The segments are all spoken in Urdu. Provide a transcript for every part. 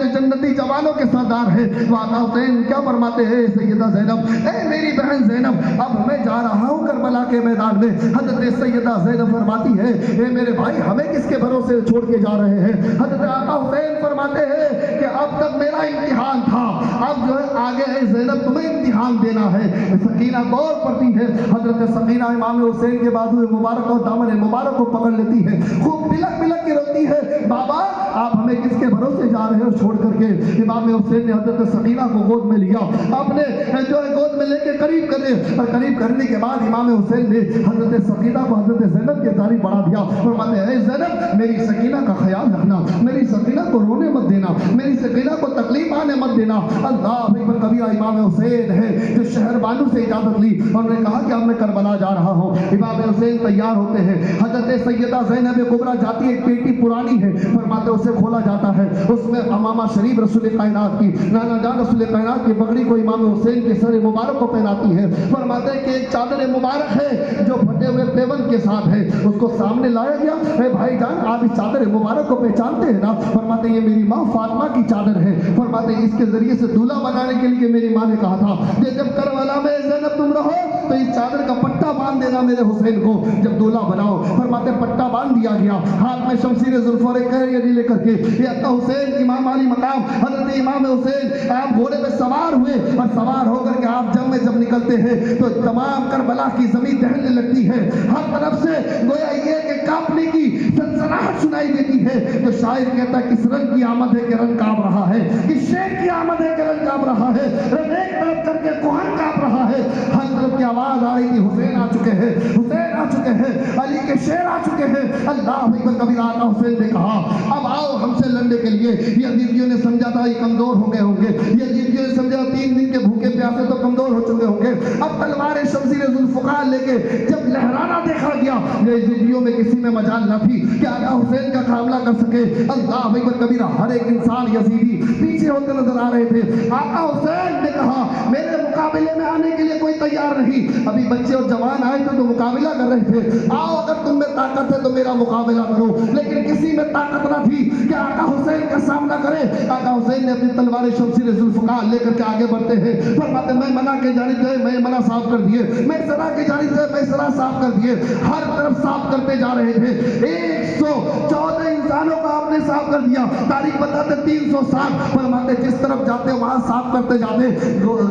جو جنتی جوانوں کے سردار ہیں، وہ آقا حسین کیا فرماتے ہیں؟ سیدہ زینب، اے میری بہن زینب، اب میں جا رہا ہوں کربلا کے میدان میں۔ حضرت سیدہ زینب فرماتی ہے، اے میرے بھائی ہمیں کس کے بھروسے چھوڑ کے جا رہے ہیں؟ حضرت آقا حسین فرماتے ہیں کہ اب تک میرا امتحان تھا، اب جو ہے آگے ہے زینب تمہیں امتحان دینا ہے۔ سکینہ دور پڑتی ہے، حضرت سکینہ امام حسین کے بازو مبارک اور دامن مبارک کو پکڑ لیتی ہے، خوب بلک بلک کے روتی ہے، بابا آپ ہمیں کس کے بھروسے جا رہے ہو چھوڑ کر کے؟ امام حسین نے حضرت سکینہ کو گود میں لیا، اپنے جو ہے گود میں لے کے قریب کرے، اور قریب کرنے کے بعد امام حسین نے حضرت سکینہ کو حضرت زینب کے قریب بڑھا دیا، فرماتے ہیں اے زینب میری سکینہ کا خیال رکھنا، میری سکینہ کو رونے مت دینا، میری سکینہ کو تکلیف آنے مت دینا۔ اللہ اکبر کبیرہ امام حسین ہے جو شہر بانو سے اجازت لی اور نے کہا کہ اب میں کربلا جا رہا ہوں۔ امام حسین تیار ہوتے ہیں، حضرت سیدہ زینب کبریٰ جاتی ہے، ایک پیٹی پرانی ہے، فرماتے اسے کھولا جاتا ہے، اس میں امامہ شریف رسول کائنات کی، نانا جان رسول کائنات کی پگڑی کو امام حسین کے سر مبارک کو پہناتی ہے، فرماتے ہیں کہ ایک چادر مبارک ہے جو پھٹے ہوئے پیون کے ساتھ ہے، اس کو سامنے لایا گیا، اے بھائی جان آپ اس چادر مبارک کو پہچانتے ہیں نا؟ فرماتے ہیں یہ میری ماں فاطمہ کی چادر ہے، فرماتے ہیں اس کے ذریعے سے دولہا بنانے کے لیے میری ماں نے کہا تھا کہ جب کربلا میں زینب تم رہو تو اس چادر کا پٹا باندھ دینا میرے حسین کو جب دولہا بناؤ۔ فرماتے پٹا باندھ دیا گیا، ہاتھ میں شمشیر ذوالفقار کہری لے کر کے یہ آقا حسین امام علی مقام حضرت امام حسین آپ گھوڑے پہ سوار ہوئے، اور سوار ہو کر کے آپ جنگ میں جب نکلتے ہیں تو تمام کربلا کی زمین دہلنے لگتی ہے، ہر طرف سے گویا یہ کہ کانپنے کی سنسناہٹ سنائی دیتی ہے، تو شاعر کہتا ہے کس رنگ کی آمد ہے کہ رنگ کانپ رہا ہے، کس شیر کی آمد ہے کہ رنگ کانپ رہا ہے، رنگ ایک طرف کر کے کوہن کانپ رہا ہے، ہر طرف کی آواز آ رہی تھی حسین آ چکے ہیں، حسین آ چکے ہیں، علی کے شیر آ چکے ہیں۔ اللہ اکبر کبیرہ آقا حسین نے کہا اب آؤ ہم سے لڑنے کے لیے۔ یزیدیوں نے سمجھا تھا یہ کمزور ہو گئے ہوں گے، یزیدیوں نے سمجھا 3 دن کے بھوکے پیاسے تو کمزور ہو چکے ہوں گے، اب تلوار شمشیر ذوالفقار لے کے جب لہرانا دیکھا گیا، یزیدیوں میں کسی میں مجال نہ تھی کہ آقا حسین کا قابلہ کر سکے۔ اللہ اکبر کبیرہ ہر ایک انسان یزیدی پیچھے ہوتے نظر آ رہے تھے۔ آقا حسین نے کہا میرے مقابلے میں آنے کے لیے کوئی تیار نہیں، ابھی بچے اور جوان آئے تھے تو مقابلہ کر رہے تھے، آؤ اگر تم میں طاقت ہے تو میرا مقابلہ کرو، لیکن کسی میں طاقت نہ تھی کہ آقا حسین کا سامنا کرے۔ آقا حسین نے اپنی تلوار شمشیر ذوالفقار لے کر کے آگے بڑھتے ہیں، فرماتے میں منع کے جانب سے میں منع صاف کر دیے، میں سرا کے جانب سے میں سرا صاف کر دیے، ہر طرف صاف کرتے جا رہے تھے۔ 114 انسانوں کو آپ نے صاف کر دیا، تاریخ بتاتے 360، فرماتے جس طرف جاتے وہاں صاف کرتے جاتے،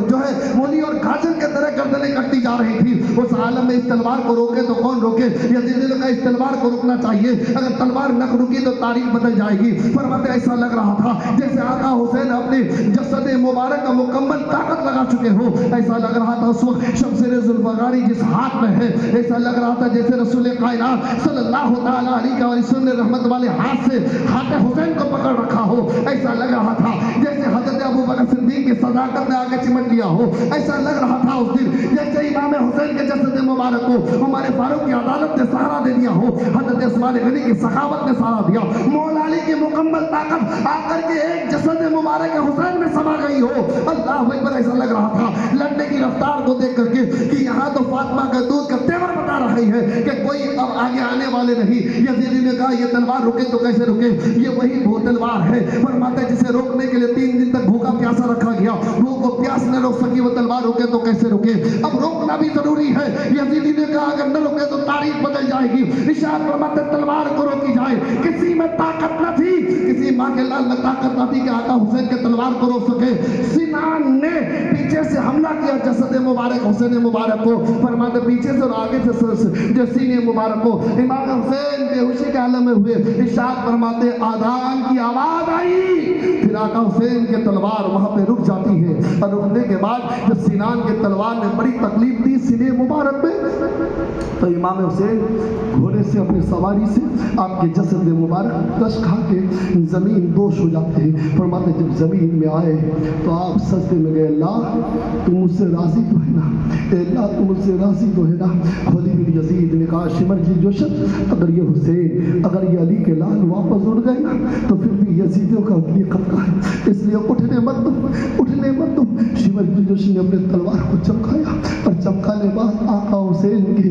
جو ہے مولی اور گھاجن کے طرح گردنیں کٹتی جا رہی تھی۔ اس عالم میں اس تلوار کو روکے تو کون روکے؟ یزیدی نے کہا اس تلوار کو رکنا چاہیے، اگر تلوار نہ رکی تو تاریخ بدل جائے گی۔ فرماتے ایسا لگ رہا تھا جیسے آقا حسین اپنے جسد مبارک کا مکمل طاقت لگا چکے ہو، ایسا لگ رہا تھا اس وقت شمشیر ذوالفقار جس ہاتھ میں ہے، ایسا لگ رہا تھا جیسے رسول کائنات صلی اللہ تعالی علیہ وسلم رحمت والے ہاتھ سے ہاتھ حسین کو پکڑ رکھا ہو، ایسا لگ رہا تھا جیسے حضرت ابوبکر صدیق کی صداقت نے آگے چمٹ لیا ہو، ایسا لگ رہا تھا اس دن جیسے امام حسین کے جسد مبارک کو عمر فاروق کی عدالت نے سہارا دے دیا ہو، حضرت عثمان غنی کی سخاوت نے سہارا دیا، مولا علی کی مکمل طاقت آ کر کے ایک جسد مبارک حسین میں سما گئی ہو۔ اللہ اکبر ایسا لگ رہا تھا لڑنے کی رفتار کو دیکھ کر کے کہ یہاں تو فاطمہ کا دودھ کا تیور بتا رہی ہے کہ کوئی اب آگے آنے والے نہیں۔ یزیدی نے کہا یہ تلوار رکے تو کیسے رکے، یہ وہی وہ تلوار ہے، فرماتے جسے روکنے کے لیے 3 دن تک بھوکا پیاسا رکھا گیا، بھوک و پیاس نہ روک سکی، وہ تلوار رکے تو کیسے رکے، اب روکنا بھی ضروری ہے۔ یزیدی نے کہا اگر نہ رکے تو تاریخ بدل جائے گی، ارشاد فرماتے تلوار کو روکی جائے، کسی میں طاقت نہ تھی، کسی ماں کے لال میں طاقت نہ تھی کہ آقا حسین کے تلوار کو روک سکے۔ سنان نے پیچھے سے حملہ کیا جسد مبارک حسین مبارک کو، فرماتے پیچھے سے اور آگے سے جو سینے مبارک کو، امام حسین بے ہوشی کے عالم میں ہوئے، ارشاد فرماتے آذان کی آواز آئی، پھر آقا حسین کے تلوار وہاں پہ رک جاتی ہے، اور رکنے کے بعد جب سنان کے تلوار نے بڑی تکلیف دی سینے مبارک میں، تو امام حسین گھوڑے سے اپنی سواری سے آپ کے جسد مبارک کش کھا کے زمین دوش ہو جاتے ہیں۔ فرماتے جب زمین میں آئے تو آپ سجدے میں گئے، اللہ تم مجھ سے راضی تو ہے نا، اے اللہ تم مجھ سے راضی تو ہے نا۔ خلیل بن یزید نے کہا شمر کی جوشن اگر یہ حسین اگر یہ علی کے لال واپس اڑ گئے نا تو پھر بھی یزیدیوں کا یہ خطرہ ہے، اس لیے اٹھنے مت دو، اٹھنے مت دو۔ شمر کی جوشن نے اپنے تلوار کو چمکایا اور چمکانے بعد آقا حسین کی